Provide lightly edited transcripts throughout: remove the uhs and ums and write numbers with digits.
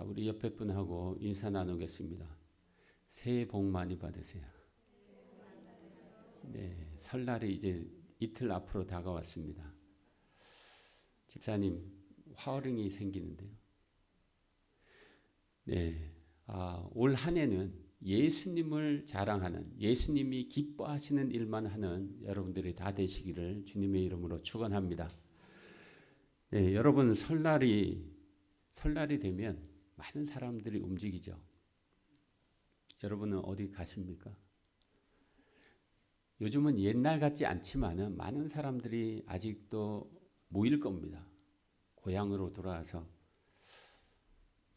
자, 우리 옆에 분하고 인사 나누겠습니다. 새해 복 많이 받으세요. 네, 설날이 이제 이틀 앞으로 다가왔습니다. 집사님, 화어링이 생기는데요. 네, 올 한 해는 예수님을 자랑하는, 예수님이 기뻐하시는 일만 하는 여러분들이 다 되시기를 주님의 이름으로 축원합니다. 네, 여러분 설날이 되면 많은 사람들이 움직이죠. 여러분은 어디 가십니까? 요즘은 옛날 같지 않지만은 많은 사람들이 아직도 모일 겁니다. 고향으로 돌아와서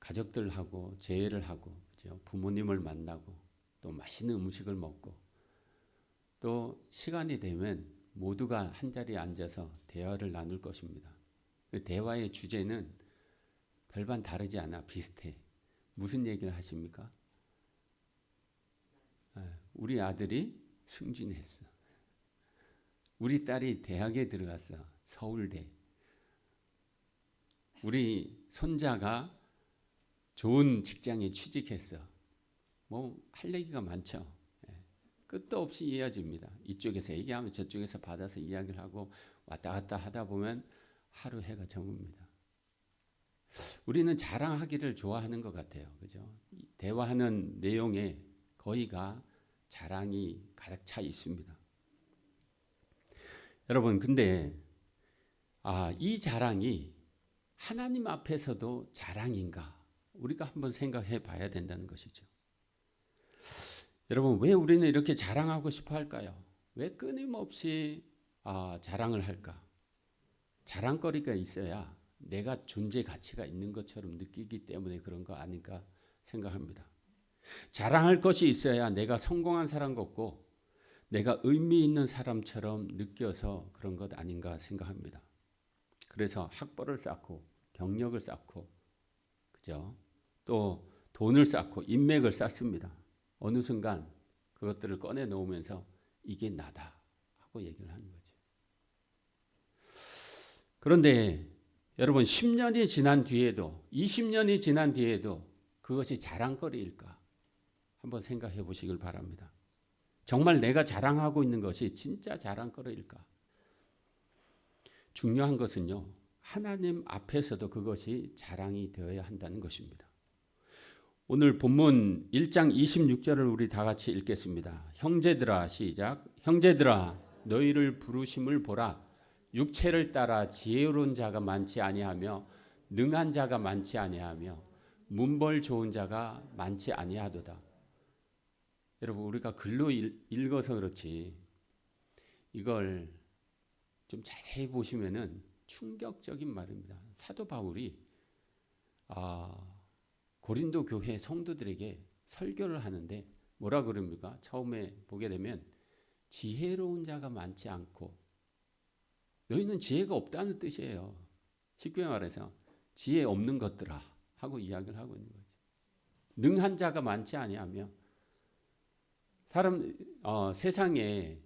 가족들하고 재회를 하고, 그죠? 부모님을 만나고 또 맛있는 음식을 먹고 또 시간이 되면 모두가 한 자리에 앉아서 대화를 나눌 것입니다. 그 대화의 주제는 별반 다르지 않아 비슷해. 무슨 얘기를 하십니까? 우리 아들이 승진했어. 우리 딸이 대학에 들어갔어. 서울대. 우리 손자가 좋은 직장에 취직했어. 뭐 할 얘기가 많죠. 끝도 없이 이어집니다. 이쪽에서 얘기하면 저쪽에서 받아서 이야기를 하고 왔다 갔다 하다 보면 하루 해가 저뭅니다. 우리는 자랑하기를 좋아하는 것 같아요. 그죠? 대화하는 내용에 거의가 자랑이 가득 차 있습니다. 여러분, 근데 이 자랑이 하나님 앞에서도 자랑인가? 우리가 한번 생각해 봐야 된다는 것이죠. 여러분, 왜 우리는 이렇게 자랑하고 싶어 할까요? 왜 끊임없이 자랑을 할까? 자랑거리가 있어야 내가 존재 가치가 있는 것처럼 느끼기 때문에 그런 거 아닐까 생각합니다. 자랑할 것이 있어야 내가 성공한 사람 같고 내가 의미 있는 사람처럼 느껴서 그런 것 아닌가 생각합니다. 그래서 학벌을 쌓고 경력을 쌓고, 그죠? 또 돈을 쌓고 인맥을 쌓습니다. 어느 순간 그것들을 꺼내 놓으면서 이게 나다 하고 얘기를 하는 거죠. 그런데 여러분 10년이 지난 뒤에도 20년이 지난 뒤에도 그것이 자랑거리일까? 한번 생각해 보시길 바랍니다. 정말 내가 자랑하고 있는 것이 진짜 자랑거리일까? 중요한 것은요, 하나님 앞에서도 그것이 자랑이 되어야 한다는 것입니다. 오늘 본문 1장 26절을 우리 다 같이 읽겠습니다. 형제들아, 시작. 형제들아, 너희를 부르심을 보라. 육체를 따라 지혜로운 자가 많지 아니하며 능한 자가 많지 아니하며 문벌 좋은 자가 많지 아니하도다. 여러분, 우리가 글로 읽어서 그렇지 이걸 좀 자세히 보시면은 충격적인 말입니다. 사도 바울이 고린도 교회 성도들에게 설교를 하는데 뭐라 그럽니까? 처음에 보게 되면 지혜로운 자가 많지 않고, 너희는 지혜가 없다는 뜻이에요. 쉽게 말해서 지혜 없는 것들아 하고 이야기를 하고 있는 거죠. 능한 자가 많지 아니하며 세상에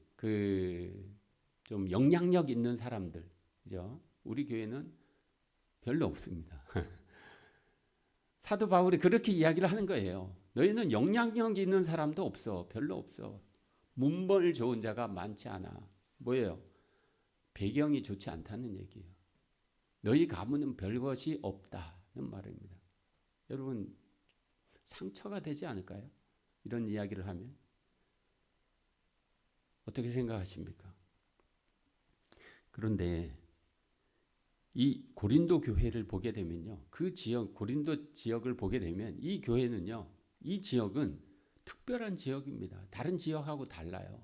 좀 영향력 있는 사람들, 그죠? 우리 교회는 별로 없습니다. 사도 바울이 그렇게 이야기를 하는 거예요. 너희는 영향력 있는 사람도 없어. 별로 없어. 문벌 좋은 자가 많지 않아. 뭐예요? 배경이 좋지 않다는 얘기예요. 너희 가문은 별것이 없다는 말입니다. 여러분, 상처가 되지 않을까요? 이런 이야기를 하면. 어떻게 생각하십니까? 그런데 이 고린도 교회를 보게 되면요, 그 지역, 고린도 지역을 보게 되면 이 교회는요, 이 지역은 특별한 지역입니다. 다른 지역하고 달라요.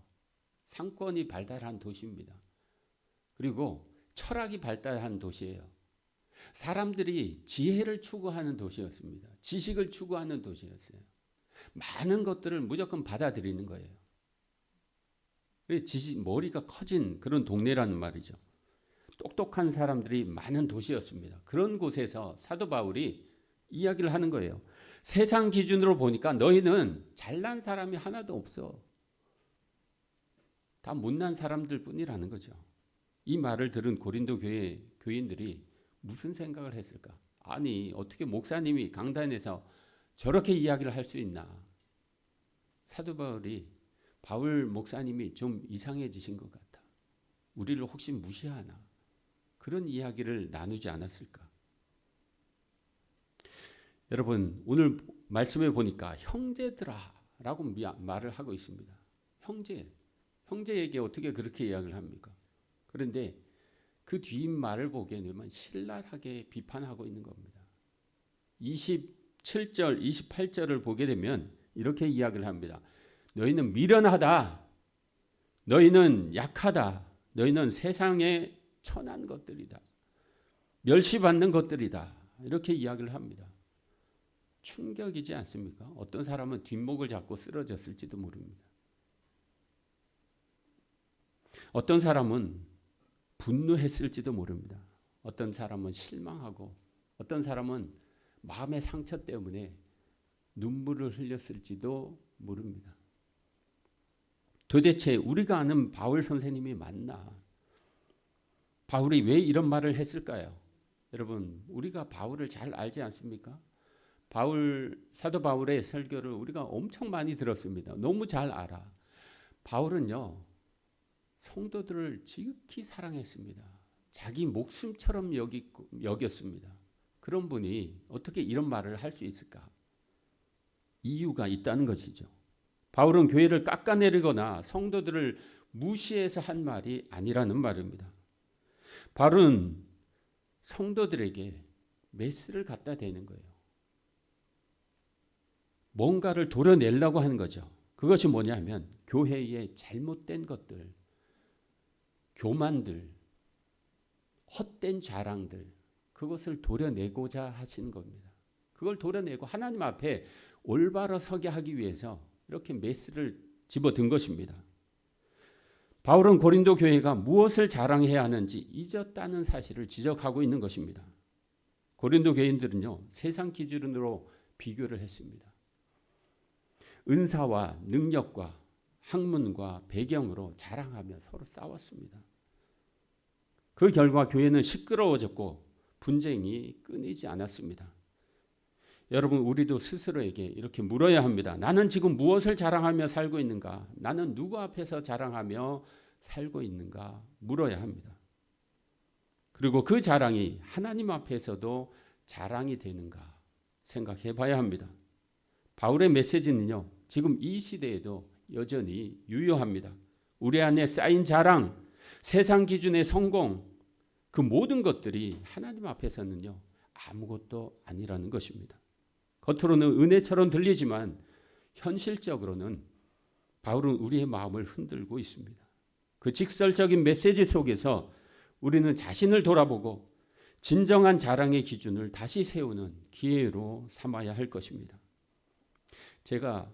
상권이 발달한 도시입니다. 그리고 철학이 발달한 도시예요. 사람들이 지혜를 추구하는 도시였습니다. 지식을 추구하는 도시였어요. 많은 것들을 무조건 받아들이는 거예요. 머리가 커진 그런 동네라는 말이죠. 똑똑한 사람들이 많은 도시였습니다. 그런 곳에서 사도 바울이 이야기를 하는 거예요. 세상 기준으로 보니까 너희는 잘난 사람이 하나도 없어. 다 못난 사람들 뿐이라는 거죠. 이 말을 들은 고린도 교회 교인들이 무슨 생각을 했을까? 아니 어떻게 목사님이 강단에서 저렇게 이야기를 할 수 있나. 사도 바울이 바울 목사님이 좀 이상해지신 것 같아. 우리를 혹시 무시하나. 그런 이야기를 나누지 않았을까. 여러분 오늘 말씀에 보니까 형제들아 라고 말을 하고 있습니다. 형제에게 어떻게 그렇게 이야기를 합니까? 그런데 그 뒷말을 보게 되면 신랄하게 비판하고 있는 겁니다. 27절, 28절을 보게 되면 이렇게 이야기를 합니다. 너희는 미련하다. 너희는 약하다. 너희는 세상에 천한 것들이다. 멸시받는 것들이다. 이렇게 이야기를 합니다. 충격이지 않습니까? 어떤 사람은 뒷목을 잡고 쓰러졌을지도 모릅니다. 어떤 사람은 분노했을지도 모릅니다. 어떤 사람은 실망하고 어떤 사람은 마음의 상처 때문에 눈물을 흘렸을지도 모릅니다. 도대체 우리가 아는 바울 선생님이 맞나? 바울이 왜 이런 말을 했을까요? 여러분 우리가 바울을 잘 알지 않습니까? 사도 바울의 설교를 우리가 엄청 많이 들었습니다. 너무 잘 알아. 바울은요 성도들을 지극히 사랑했습니다. 자기 목숨처럼 여겼습니다. 그런 분이 어떻게 이런 말을 할 수 있을까? 이유가 있다는 것이죠. 바울은 교회를 깎아내리거나 성도들을 무시해서 한 말이 아니라는 말입니다. 바울은 성도들에게 메스를 갖다 대는 거예요. 뭔가를 도려내려고 하는 거죠. 그것이 뭐냐면 교회의 잘못된 것들, 교만들, 헛된 자랑들, 그것을 도려내고자 하시는 겁니다. 그걸 도려내고 하나님 앞에 올바로 서게 하기 위해서 이렇게 메스를 집어든 것입니다. 바울은 고린도 교회가 무엇을 자랑해야 하는지 잊었다는 사실을 지적하고 있는 것입니다. 고린도 교인들은요 세상 기준으로 비교를 했습니다. 은사와 능력과 학문과 배경으로 자랑하며 서로 싸웠습니다. 그 결과 교회는 시끄러워졌고 분쟁이 끊이지 않았습니다. 여러분 우리도 스스로에게 이렇게 물어야 합니다. 나는 지금 무엇을 자랑하며 살고 있는가? 나는 누구 앞에서 자랑하며 살고 있는가? 물어야 합니다. 그리고 그 자랑이 하나님 앞에서도 자랑이 되는가 생각해 봐야 합니다. 바울의 메시지는요 지금 이 시대에도 여전히 유효합니다. 우리 안에 쌓인 자랑, 세상 기준의 성공, 그 모든 것들이 하나님 앞에서는요 아무것도 아니라는 것입니다. 겉으로는 은혜처럼 들리지만 현실적으로는 바울은 우리의 마음을 흔들고 있습니다. 그 직설적인 메시지 속에서 우리는 자신을 돌아보고 진정한 자랑의 기준을 다시 세우는 기회로 삼아야 할 것입니다. 제가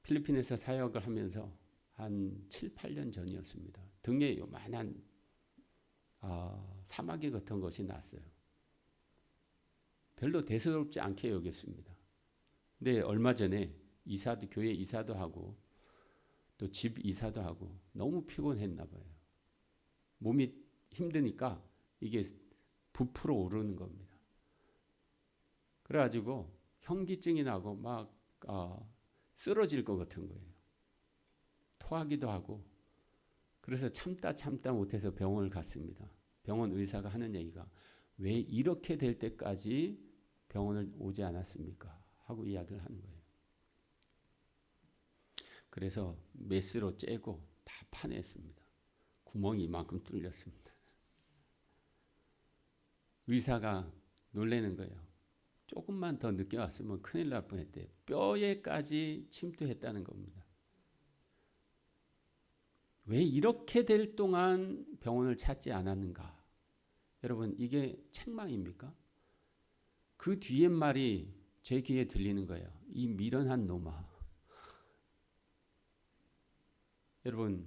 필리핀에서 사역을 하면서 한 7, 8년 전이었습니다. 등에 요만한 사마귀 같은 것이 났어요. 별로 대수롭지 않게 여겼습니다. 근데 얼마 전에 교회 이사도 하고 또 집 이사도 하고 너무 피곤했나 봐요. 몸이 힘드니까 이게 부풀어 오르는 겁니다. 그래가지고 현기증이 나고 막 쓰러질 것 같은 거예요. 토하기도 하고 그래서 참다 못해서 병원을 갔습니다. 병원 의사가 하는 얘기가 왜 이렇게 될 때까지 병원을 오지 않았습니까? 하고 이야기를 하는 거예요. 그래서 메스로 째고 다 파냈습니다. 구멍이 이만큼 뚫렸습니다. 의사가 놀라는 거예요. 조금만 더 늦게 왔으면 큰일 날 뻔했대요. 뼈에까지 침투했다는 겁니다. 왜 이렇게 될 동안 병원을 찾지 않았는가? 여러분 이게 책망입니까? 그 뒤에 말이 제 귀에 들리는 거예요. 이 미련한 놈아. 여러분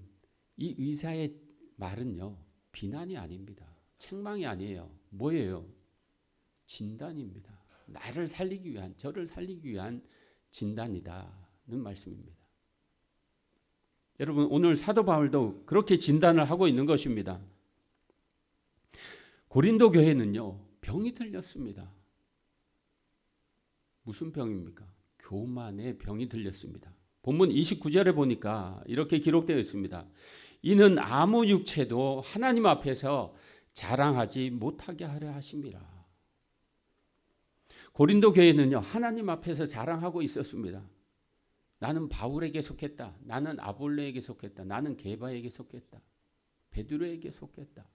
이 의사의 말은요 비난이 아닙니다. 책망이 아니에요. 뭐예요? 진단입니다. 나를 살리기 위한, 저를 살리기 위한 진단이다는 말씀입니다. 여러분 오늘 사도 바울도 그렇게 진단을 하고 있는 것입니다. 고린도 교회는요 병이 들렸습니다. 무슨 병입니까? 교만의 병이 들렸습니다. 본문 29절에 보니까 이렇게 기록되어 있습니다. 이는 아무 육체도 하나님 앞에서 자랑하지 못하게 하려 하심이라. 고린도 교회는요, 하나님 앞에서 자랑하고 있었습니다. 나는 바울에게 속했다. 나는 아볼로에게 속했다. 나는 게바에게 속했다. 베드로에게 속했다.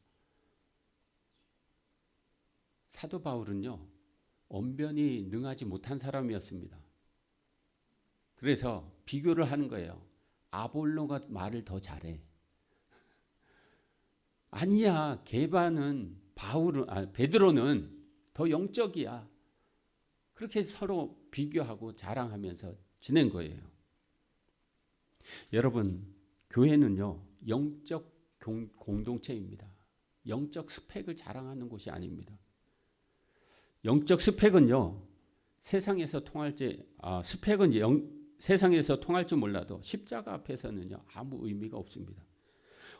사도 바울은요, 언변이 능하지 못한 사람이었습니다. 그래서 비교를 하는 거예요. 아볼로가 말을 더 잘해. 아니야, 게바는 베드로는 더 영적이야. 그렇게 서로 비교하고 자랑하면서 지낸 거예요. 여러분, 교회는요, 영적 공동체입니다. 영적 스펙을 자랑하는 곳이 아닙니다. 영적 스펙은요, 세상에서 통할지 몰라도 십자가 앞에서는요, 아무 의미가 없습니다.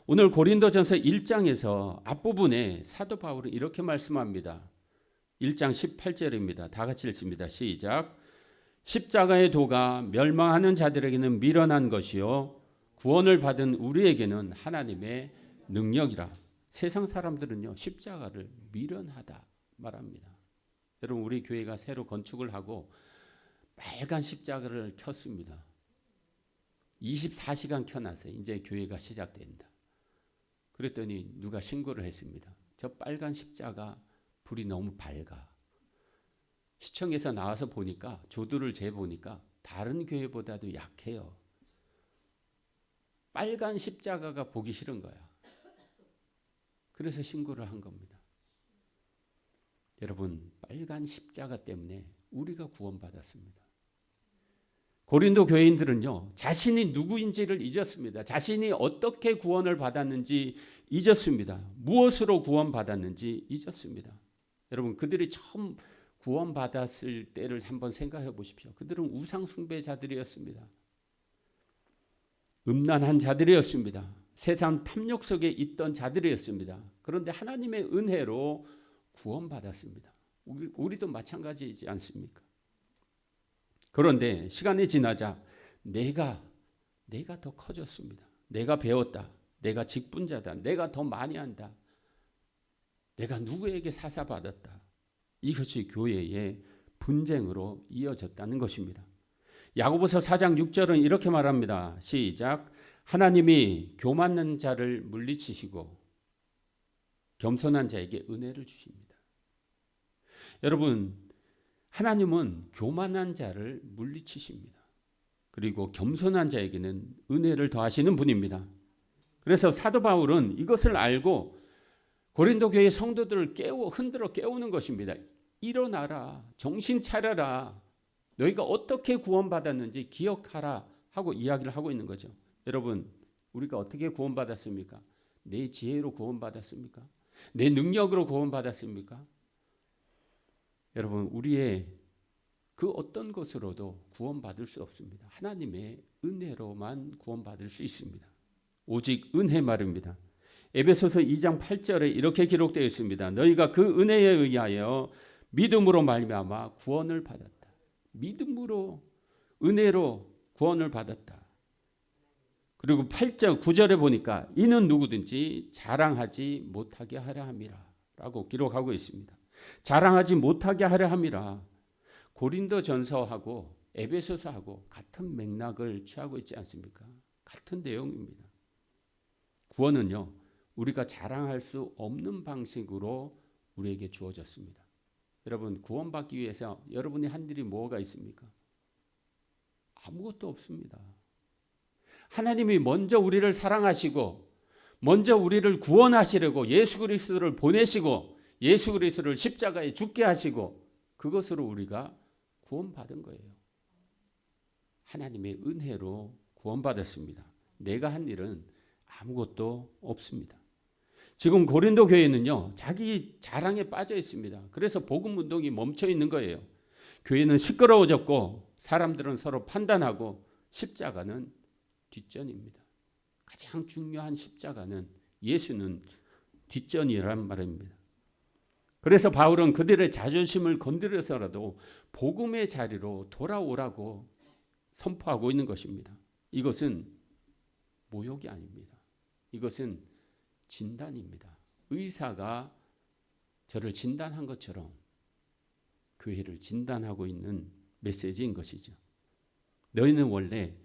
오늘 고린도전서 1장에서 앞부분에 사도 바울은 이렇게 말씀합니다. 1장 18절입니다. 다 같이 읽습니다. 시작. 십자가의 도가 멸망하는 자들에게는 미련한 것이요 구원을 받은 우리에게는 하나님의 능력이라. 세상 사람들은요, 십자가를 미련하다 말합니다. 여러분, 우리 교회가 새로 건축을 하고 빨간 십자가를 켰습니다. 24시간 켜놨어요. 이제 교회가 시작된다. 그랬더니 누가 신고를 했습니다. 저 빨간 십자가 불이 너무 밝아. 시청에서 나와서 보니까, 조도를 재보니까 다른 교회보다도 약해요. 빨간 십자가가 보기 싫은 거야. 그래서 신고를 한 겁니다. 여러분, 빨간 십자가 때문에 우리가 구원받았습니다. 고린도 교인들은요, 자신이 누구인지를 잊었습니다. 자신이 어떻게 구원을 받았는지 잊었습니다. 무엇으로 구원받았는지 잊었습니다. 여러분, 그들이 처음 구원받았을 때를 한번 생각해 보십시오. 그들은 우상 숭배자들이었습니다. 음란한 자들이었습니다. 세상 탐욕 속에 있던 자들이었습니다. 그런데 하나님의 은혜로 구원받았습니다. 우리도 마찬가지이지 않습니까? 그런데 시간이 지나자 내가 더 커졌습니다. 내가 배웠다. 내가 직분자다. 내가 더 많이 한다. 내가 누구에게 사사받았다. 이것이 교회의 분쟁으로 이어졌다는 것입니다. 야고보서 4장 6절은 이렇게 말합니다. 시작. 하나님이 교만한 자를 물리치시고 겸손한 자에게 은혜를 주십니다. 여러분, 하나님은 교만한 자를 물리치십니다. 그리고 겸손한 자에게는 은혜를 더하시는 분입니다. 그래서 사도 바울은 이것을 알고 고린도 교회 성도들을 흔들어 깨우는 것입니다. 일어나라, 정신 차려라, 너희가 어떻게 구원받았는지 기억하라 하고 이야기를 하고 있는 거죠. 여러분, 우리가 어떻게 구원받았습니까? 내 지혜로 구원받았습니까? 내 능력으로 구원받았습니까? 여러분, 우리의 그 어떤 것으로도 구원받을 수 없습니다. 하나님의 은혜로만 구원받을 수 있습니다. 오직 은혜 말입니다. 에베소서 2장 8절에 이렇게 기록되어 있습니다. 너희가 그 은혜에 의하여 믿음으로 말미암아 구원을 받았다. 믿음으로, 은혜로 구원을 받았다. 그리고 8절 9절에 보니까 이는 누구든지 자랑하지 못하게 하려 함이라 라고 기록하고 있습니다. 자랑하지 못하게 하려 함이라. 고린도전서하고 에베소서하고 같은 맥락을 취하고 있지 않습니까? 같은 내용입니다. 구원은요, 우리가 자랑할 수 없는 방식으로 우리에게 주어졌습니다. 여러분, 구원받기 위해서 여러분이 한 일이 뭐가 있습니까? 아무것도 없습니다. 하나님이 먼저 우리를 사랑하시고 먼저 우리를 구원하시려고 예수 그리스도를 보내시고 예수 그리스도를 십자가에 죽게 하시고 그것으로 우리가 구원받은 거예요. 하나님의 은혜로 구원받았습니다. 내가 한 일은 아무것도 없습니다. 지금 고린도 교회는요, 자기 자랑에 빠져 있습니다. 그래서 복음 운동이 멈춰 있는 거예요. 교회는 시끄러워졌고 사람들은 서로 판단하고 십자가는 뒷전입니다. 가장 중요한 십자가는 예수는 뒷전이란 말입니다. 그래서 바울은 그들의 자존심을 건드려서라도 복음의 자리로 돌아오라고 선포하고 있는 것입니다. 이것은 모욕이 아닙니다. 이것은 진단입니다. 의사가 저를 진단한 것처럼 교회를 진단하고 있는 메시지인 것이죠. 너희는 원래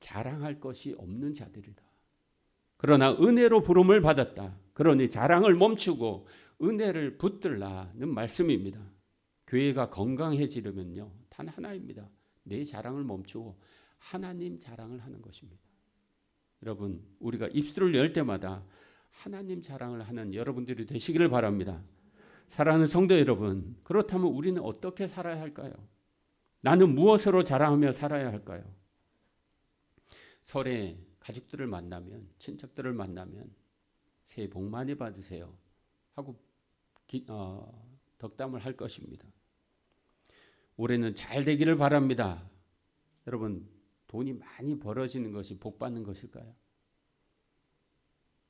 자랑할 것이 없는 자들이다. 그러나 은혜로 부름을 받았다. 그러니 자랑을 멈추고 은혜를 붙들라는 말씀입니다. 교회가 건강해지려면요, 단 하나입니다. 내 자랑을 멈추고 하나님 자랑을 하는 것입니다. 여러분, 우리가 입술을 열 때마다 하나님 자랑을 하는 여러분들이 되시기를 바랍니다. 사랑하는 성도 여러분, 그렇다면 우리는 어떻게 살아야 할까요? 나는 무엇으로 자랑하며 살아야 할까요? 설에 가족들을 만나면, 친척들을 만나면 새해 복 많이 받으세요 하고 덕담을 할 것입니다. 올해는 잘 되기를 바랍니다. 여러분, 돈이 많이 벌어지는 것이 복 받는 것일까요?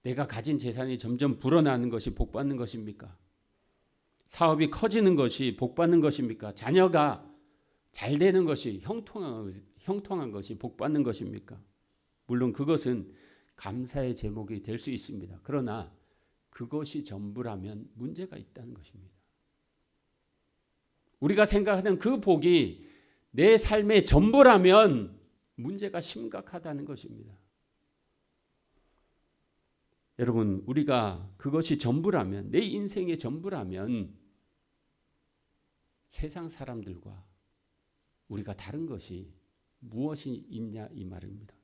내가 가진 재산이 점점 불어나는 것이 복 받는 것입니까? 사업이 커지는 것이 복 받는 것입니까? 자녀가 잘 되는 것이 형통한 것이 복 받는 것입니까? 물론 그것은 감사의 제목이 될 수 있습니다. 그러나 그것이 전부라면 문제가 있다는 것입니다. 우리가 생각하는 그 복이 내 삶의 전부라면 문제가 심각하다는 것입니다. 여러분, 우리가 그것이 전부라면, 내 인생의 전부라면 세상 사람들과 우리가 다른 것이 무엇이 있냐 이 말입니다.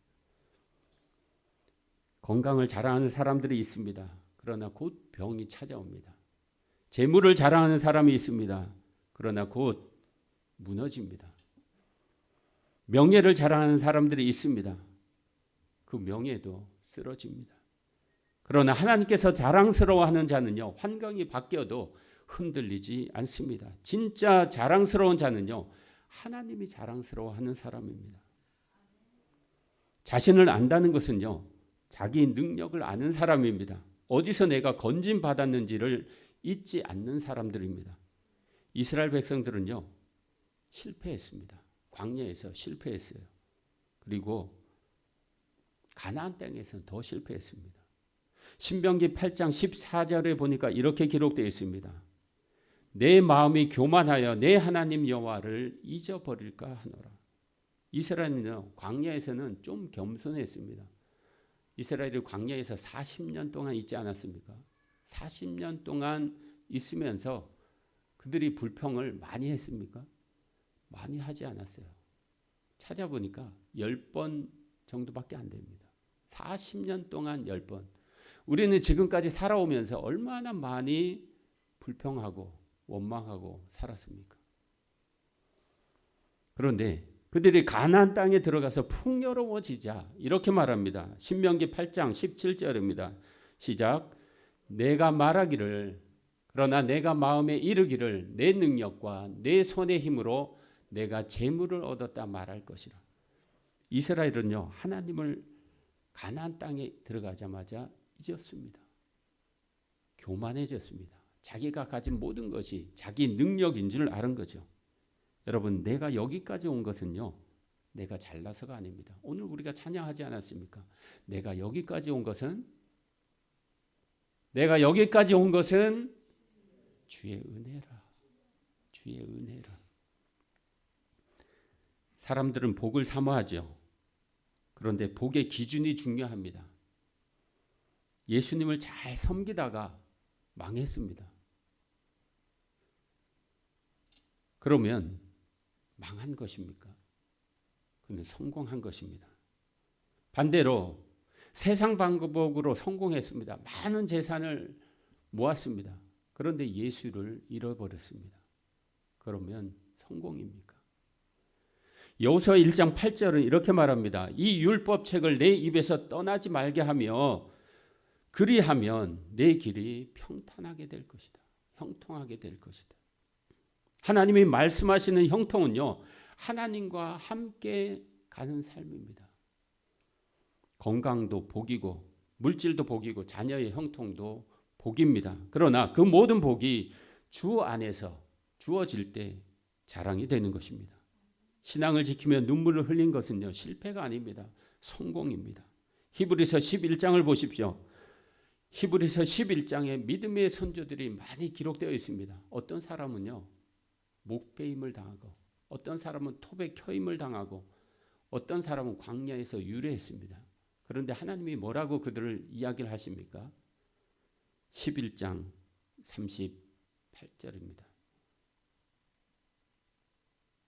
건강을 자랑하는 사람들이 있습니다. 그러나 곧 병이 찾아옵니다. 재물을 자랑하는 사람이 있습니다. 그러나 곧 무너집니다. 명예를 자랑하는 사람들이 있습니다. 그 명예도 쓰러집니다. 그러나 하나님께서 자랑스러워하는 자는요, 환경이 바뀌어도 흔들리지 않습니다. 진짜 자랑스러운 자는요, 하나님이 자랑스러워하는 사람입니다. 자신을 안다는 것은요, 자기 능력을 아는 사람입니다. 어디서 내가 건진 받았는지를 잊지 않는 사람들입니다. 이스라엘 백성들은요, 실패했습니다. 광야에서 실패했어요. 그리고 가나안 땅에서는 더 실패했습니다. 신명기 8장 14절에 보니까 이렇게 기록되어 있습니다. 내 마음이 교만하여 내 하나님 여호와를 잊어버릴까 하노라. 이스라엘은요, 광야에서는 좀 겸손했습니다. 이스라엘이 광야에서 40년 동안 있지 않았습니까? 40년 동안 있으면서 그들이 불평을 많이 했습니까? 많이 하지 않았어요. 찾아보니까 10번 정도밖에 안 됩니다. 40년 동안 10번. 우리는 지금까지 살아오면서 얼마나 많이 불평하고 원망하고 살았습니까? 그런데 그들이 가나안 땅에 들어가서 풍요로워지자 이렇게 말합니다. 신명기 8장 17절입니다. 시작. 내가 말하기를 그러나 내가 마음에 이르기를 내 능력과 내 손의 힘으로 내가 재물을 얻었다 말할 것이라. 이스라엘은요, 하나님을 가나안 땅에 들어가자마자 잊었습니다. 교만해졌습니다. 자기가 가진 모든 것이 자기 능력인 줄 아는 거죠. 여러분, 내가 여기까지 온 것은요, 내가 잘나서가 아닙니다. 오늘 우리가 찬양하지 않았습니까? 내가 여기까지 온 것은 주의 은혜라. 주의 은혜라. 사람들은 복을 사모하죠. 그런데 복의 기준이 중요합니다. 예수님을 잘 섬기다가 망했습니다. 그러면 망한 것입니까? 그는 성공한 것입니다. 반대로 세상 방법으로 성공했습니다. 많은 재산을 모았습니다. 그런데 예수를 잃어버렸습니다. 그러면 성공입니까? 여호수아 1장 8절은 이렇게 말합니다. 이 율법책을 내 입에서 떠나지 말게 하며 그리하면 내 길이 평탄하게 될 것이다. 형통하게 될 것이다. 하나님이 말씀하시는 형통은요, 하나님과 함께 가는 삶입니다. 건강도 복이고 물질도 복이고 자녀의 형통도 복입니다. 그러나 그 모든 복이 주 안에서 주어질 때 자랑이 되는 것입니다. 신앙을 지키며 눈물을 흘린 것은요, 실패가 아닙니다. 성공입니다. 히브리서 11장을 보십시오. 히브리서 11장에 믿음의 선조들이 많이 기록되어 있습니다. 어떤 사람은요, 목베임을 당하고, 어떤 사람은 톱에 켜임을 당하고, 어떤 사람은 광야에서 유래했습니다. 그런데 하나님이 뭐라고 그들을 이야기를 하십니까? 11장 38절입니다.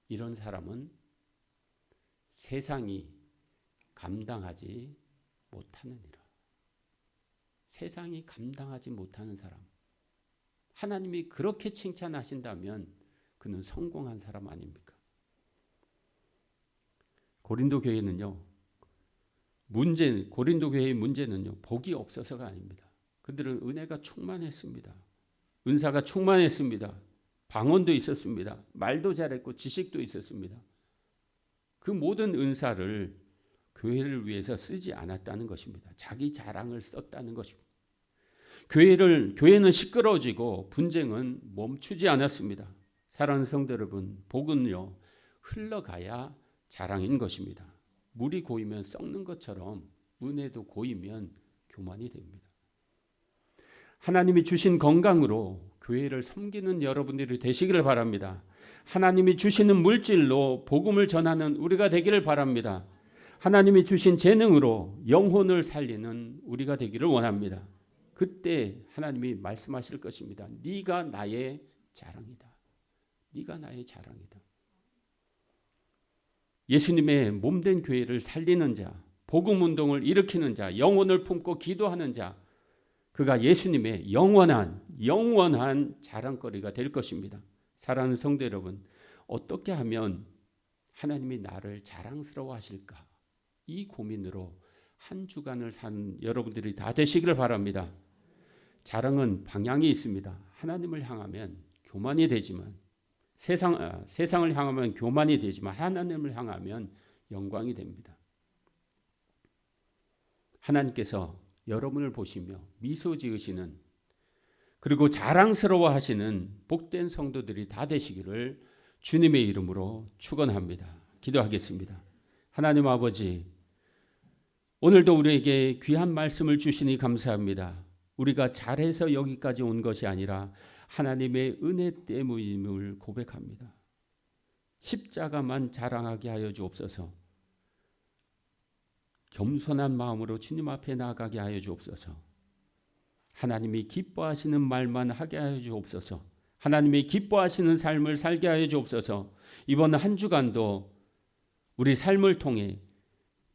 이런 사람은 세상이 감당하지 못하느니라. 세상이 감당하지 못하는 사람. 하나님이 그렇게 칭찬하신다면 그는 성공한 사람 아닙니까? 고린도 교회는요, 고린도 교회의 문제는요, 복이 없어서가 아닙니다. 그들은 은혜가 충만했습니다. 은사가 충만했습니다. 방언도 있었습니다. 말도 잘했고 지식도 있었습니다. 그 모든 은사를 교회를 위해서 쓰지 않았다는 것입니다. 자기 자랑을 썼다는 것입니다. 교회는 시끄러워지고 분쟁은 멈추지 않았습니다. 사랑하는 성도 여러분, 복은요, 흘러가야 자랑인 것입니다. 물이 고이면 썩는 것처럼 은혜도 고이면 교만이 됩니다. 하나님이 주신 건강으로 교회를 섬기는 여러분들이 되시기를 바랍니다. 하나님이 주시는 물질로 복음을 전하는 우리가 되기를 바랍니다. 하나님이 주신 재능으로 영혼을 살리는 우리가 되기를 원합니다. 그때 하나님이 말씀하실 것입니다. 네가 나의 자랑이다. 네가 나의 자랑이다. 예수님의 몸된 교회를 살리는 자, 복음 운동을 일으키는 자, 영혼을 품고 기도하는 자, 그가 예수님의 영원한 자랑거리가 될 것입니다. 사랑하는 성도 여러분, 어떻게 하면 하나님이 나를 자랑스러워 하실까? 이 고민으로 한 주간을 산 여러분들이 다 되시기를 바랍니다. 자랑은 방향이 있습니다. 하나님을 향하면 교만이 되지만, 세상을 향하면 교만이 되지만, 하나님을 향하면 영광이 됩니다. 하나님께서 여러분을 보시며 미소 지으시는, 그리고 자랑스러워 하시는 복된 성도들이 다 되시기를 주님의 이름으로 축원합니다. 기도하겠습니다. 하나님 아버지, 오늘도 우리에게 귀한 말씀을 주시니 감사합니다. 우리가 잘해서 여기까지 온 것이 아니라 하나님의 은혜 때문임을 고백합니다. 십자가만 자랑하게 하여 주옵소서. 겸손한 마음으로 주님 앞에 나아가게 하여 주옵소서. 하나님이 기뻐하시는 말만 하게 하여 주옵소서. 하나님이 기뻐하시는 삶을 살게 하여 주옵소서. 이번 한 주간도 우리 삶을 통해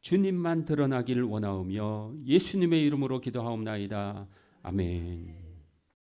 주님만 드러나기를 원하오며 예수님의 이름으로 기도하옵나이다. 아멘.